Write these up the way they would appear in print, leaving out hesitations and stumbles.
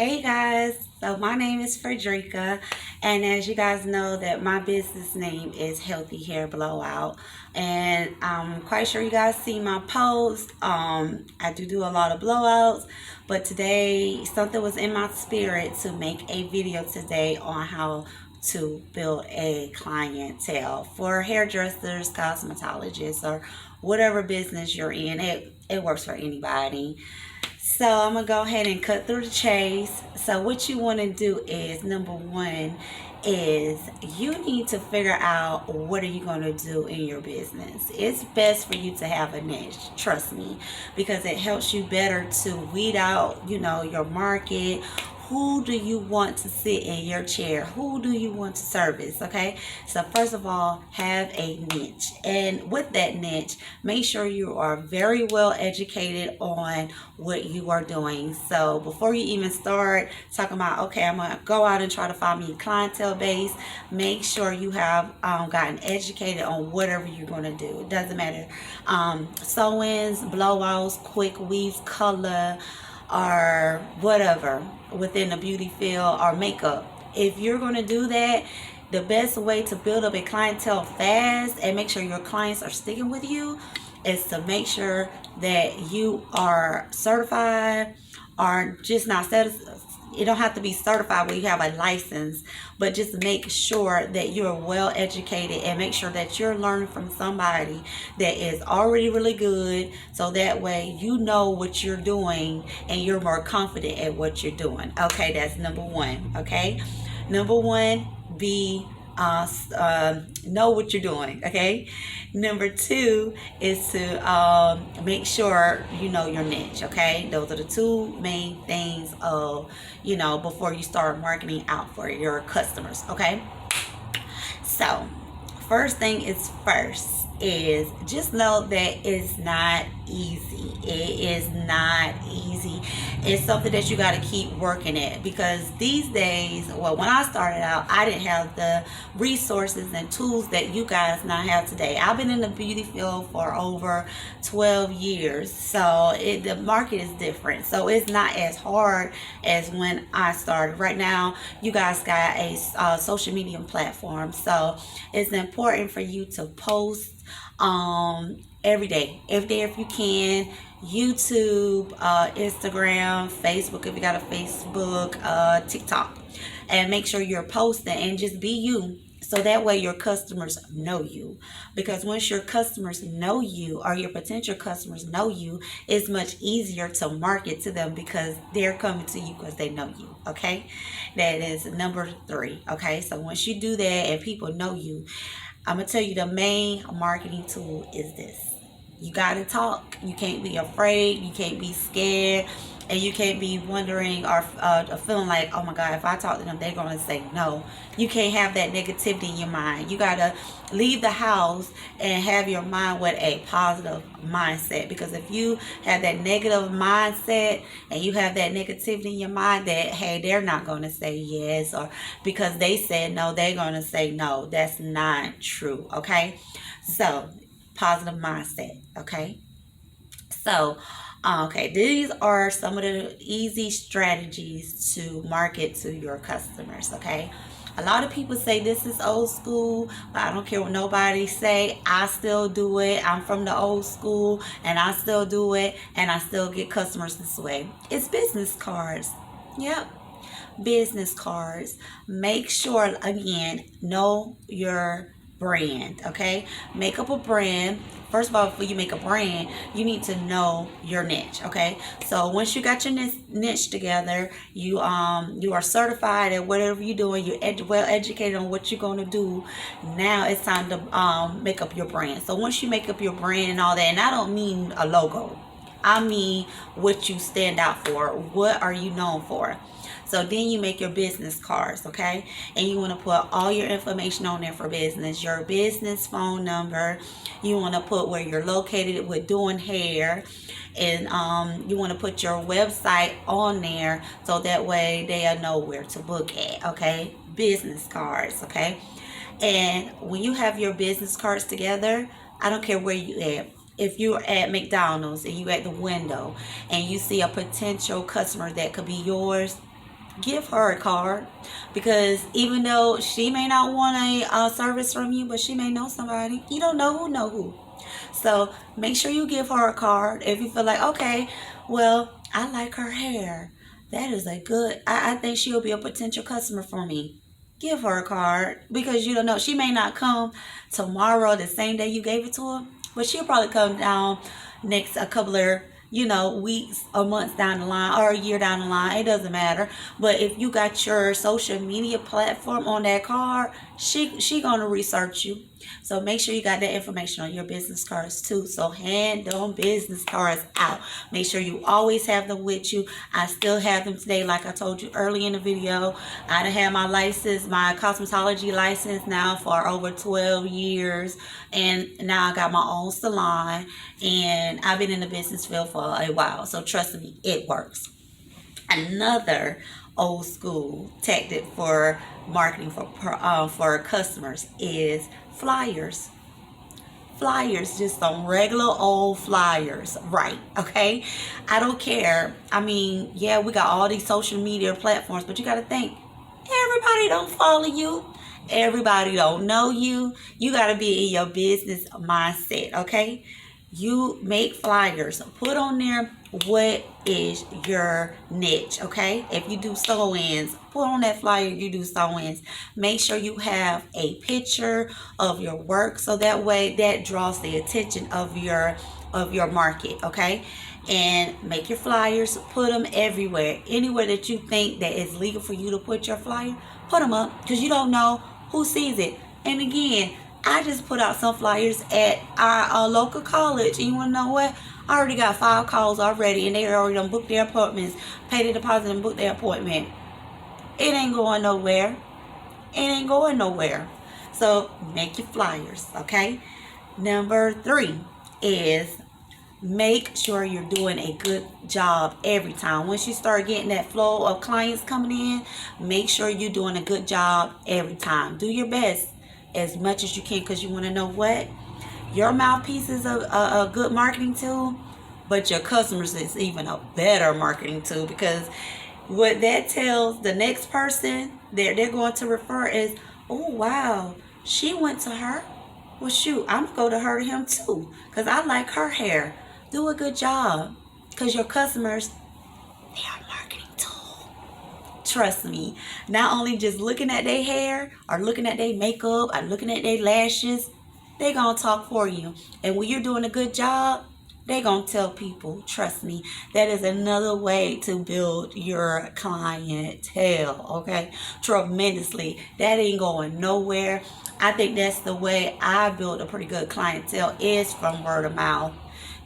Hey guys, so my name is Frederica, and as you guys know that my business name is Healthy Hair Blowout, and I'm quite sure you guys see my post. I do a lot of blowouts, but today something was in my spirit to make a video today on how to build a clientele for hairdressers, cosmetologists, or whatever business you're in. It works for anybody. So I'm gonna go ahead and cut through the chase. So what you want to do is number one is you need to figure out what are you going to do in your business. It's best for you to have a niche, trust me, because it helps you better to weed out, your market. Who do you want to sit in your chair? Who do you want to service? Okay, so first of all, have a niche, and with that niche, make sure you are very well educated on what you are doing. So before you even start talking about, okay, I'm gonna go out and try to find me a clientele base, make sure you have gotten educated on whatever you're going to do. It doesn't matter. Sew-ins, blowouts, quick weaves, color, or whatever within the beauty field or makeup. If you're going to do that, the best way to build up a clientele fast and make sure your clients are sticking with you is to make sure that you are certified, or just not certified. You don't have to be certified where you have a license, but just make sure that you're well educated and make sure that you're learning from somebody that is already really good, so that way you know what you're doing and you're more confident at what you're doing. Okay, that's number one. Okay, number one, be know what you're doing. Okay, number two is to make sure you know your niche. Okay, those are the two main things of before you start marketing out for your customers. Okay, so first thing is first is just know that it's not easy. It is not easy. It's something that you got to keep working at, because these days, well, when I started out, I didn't have the resources and tools that you guys now have today. I've been in the beauty field for over 12 years, so the market is different. So it's not as hard as when I started. Right now, you guys got a social media platform, so it's important for you to post every day if you can. YouTube, Instagram, Facebook if you got a Facebook, TikTok, and make sure you're posting and just be you, so that way your customers know you. Because once your customers know you, or your potential customers know you, it's much easier to market to them because they're coming to you because they know you. Okay, that is number three. Okay, so once you do that and people know you, I'm gonna tell you the main marketing tool is this. You gotta talk. You can't be afraid. You can't be scared, and you can't be wondering or feeling like, oh my God, if I talk to them, they're gonna say no. You can't have that negativity in your mind. You gotta leave the house and have your mind with a positive mindset. Because if you have that negative mindset and you have that negativity in your mind that, hey, they're not gonna say yes, or because they said no, they're gonna say no, that's not true. Okay, so positive mindset. Okay, so okay, these are some of the easy strategies to market to your customers. Okay, a lot of people say this is old school, but I don't care what nobody say. I still do it. I'm from the old school and I still do it, and I still get customers this way. It's business cards. Yep, business cards. Make sure, again, know your brand. Okay, make up a brand. First of all, before you make a brand, you need to know your niche. Okay, so once you got your niche together, you are certified at whatever you're doing, you're well educated on what you're going to do. Now it's time to make up your brand. So once you make up your brand and all that, and I don't mean a logo, I mean what you stand out for. What are you known for? So then you make your business cards, okay? And you want to put all your information on there for business. Your business phone number. You want to put where you're located with doing hair. And you want to put your website on there, so that way they'll know where to book at, okay? Business cards, okay? And when you have your business cards together, I don't care where you at. If you're at McDonald's and you at the window and you see a potential customer that could be yours, give her a card, because even though she may not want a service from you, but she may know somebody. You don't know who. So make sure you give her a card if you feel like, okay, well, I like her hair. That is a good, I think she'll be a potential customer for me. Give her a card, because you don't know. She may not come tomorrow, the same day you gave it to her, but she'll probably come down next a couple of weeks or months down the line, or a year down the line. It doesn't matter. But if you got your social media platform on that card, she gonna research you. So make sure you got that information on your business cards too. So hand them business cards out. Make sure you always have them with you. I still have them today, like I told you early in the video. I done had my license, my cosmetology license now for over 12 years. And now I got my own salon. And I've been in the business field for a while. So trust me, it works. Another old school tactic for marketing for customers is flyers. Flyers, just some regular old flyers, right? Okay, I don't care. I mean, yeah, we got all these social media platforms, but you got to think, everybody don't follow you, everybody don't know you. You got to be in your business mindset. Okay, you make flyers, put on there what is your niche. Okay, if you do sew-ins, put on that flyer you do sew-ins. Make sure you have a picture of your work, so that way that draws the attention of your market. Okay, and make your flyers, put them everywhere, anywhere that you think that is legal for you to put your flyer. Put them up, because you don't know who sees it. And again, I just put out some flyers at our local college, and you want to know what? I already got 5 calls already, and they already done booked their appointments, paid the deposit, and booked their appointment. It ain't going nowhere. It ain't going nowhere. So make your flyers, okay? Number 3 is make sure you're doing a good job every time. Once you start getting that flow of clients coming in, make sure you're doing a good job every time. Do your best as much as you can, because you want to know what? Your mouthpiece is a good marketing tool, but your customers is even a better marketing tool, because what that tells the next person that they're going to refer is, oh wow, she went to her. Well shoot, I'm gonna go to her to him too, because I like her hair. Do a good job, because your customers, they are a marketing tool. Trust me. Not only just looking at their hair, or looking at their makeup, or looking at their lashes, they gonna talk for you. And when you're doing a good job, they gonna tell people. Trust me. That is another way to build your clientele. Okay, tremendously. That ain't going nowhere. I think that's the way I build a pretty good clientele, is from word of mouth,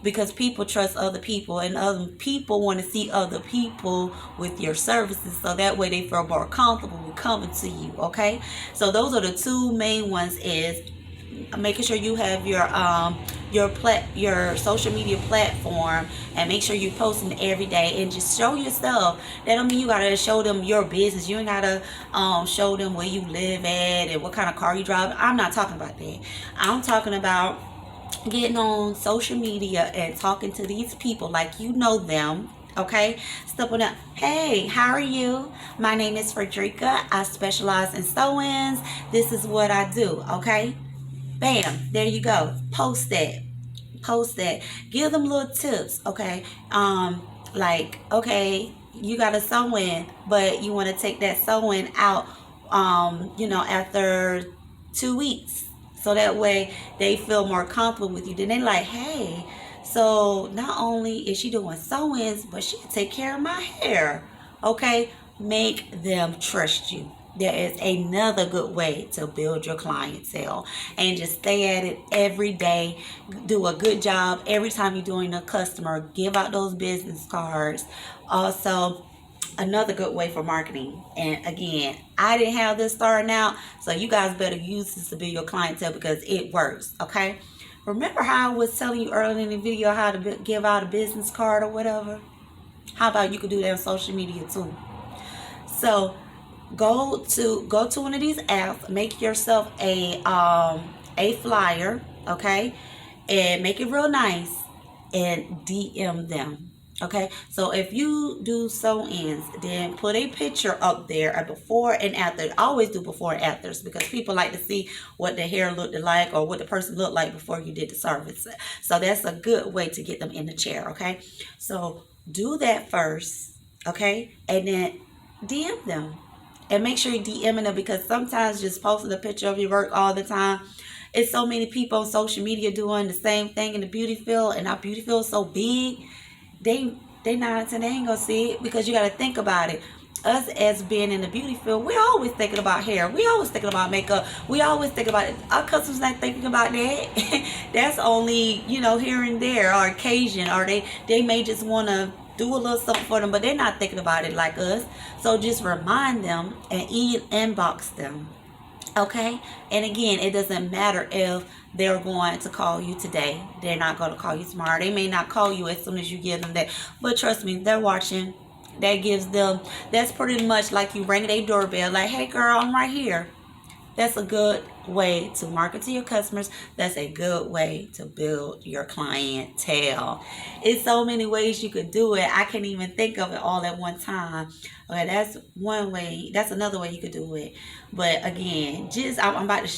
because people trust other people, and other people want to see other people with your services, so that way they feel more comfortable with coming to you. Okay, so those are the 2 main ones, is making sure you have your social media platform, and make sure you're posting every day, and just show yourself. That don't mean you gotta show them your business. You ain't gotta show them where you live at and what kind of car you drive. I'm not talking about that. I'm talking about getting on social media and talking to these people like you know them. Okay, stepping up. Hey, how are you? My name is Frederica. I specialize in sew-ins. This is what I do. Okay, bam, there you go. Post that. Post that. Give them little tips. Okay, like, okay, you got a sew-in, but you want to take that sew-in out after 2 weeks, so that way they feel more comfortable with you. Then they like, hey, so not only is she doing sew-ins, but she can take care of my hair. Okay, make them trust you. There is another good way to build your clientele, and just stay at it every day. Do a good job every time you're doing a customer. Give out those business cards. Also, another good way for marketing, and again, I didn't have this starting out, so you guys better use this to build your clientele, because it works. Okay, remember how I was telling you earlier in the video how to give out a business card or whatever? How about you could do that on social media too? So go to one of these apps, make yourself a flyer, okay, and make it real nice, and DM them. Okay, so if you do sew-ins, then put a picture up there, a before and after. I always do before and afters because people like to see what the hair looked like or what the person looked like before you did the service. So that's a good way to get them in the chair, okay? So do that first, okay? And then DM them. And make sure you're DMing them, because sometimes just posting a picture of your work all the time, it's so many people on social media doing the same thing in the beauty field, and our beauty field is so big, they not, and they ain't gonna see it, because you got to think about it. Us as being in the beauty field, we're always thinking about hair. We always thinking about makeup. We always think about it. Our customers not thinking about that. That's only, here and there, or occasion, or they may just want to do a little something for them, but they're not thinking about it like us. So just remind them and inbox them. Okay? And again, it doesn't matter if they're going to call you today. They're not going to call you tomorrow. They may not call you as soon as you give them that. But trust me, they're watching. That gives them, that's pretty much like you ring their doorbell, like, hey girl, I'm right here. That's a good way to market to your customers. That's a good way to build your clientele. It's so many ways you could do it. I can't even think of it all at one time. Okay, that's one way. That's another way you could do it. But again, I'm about to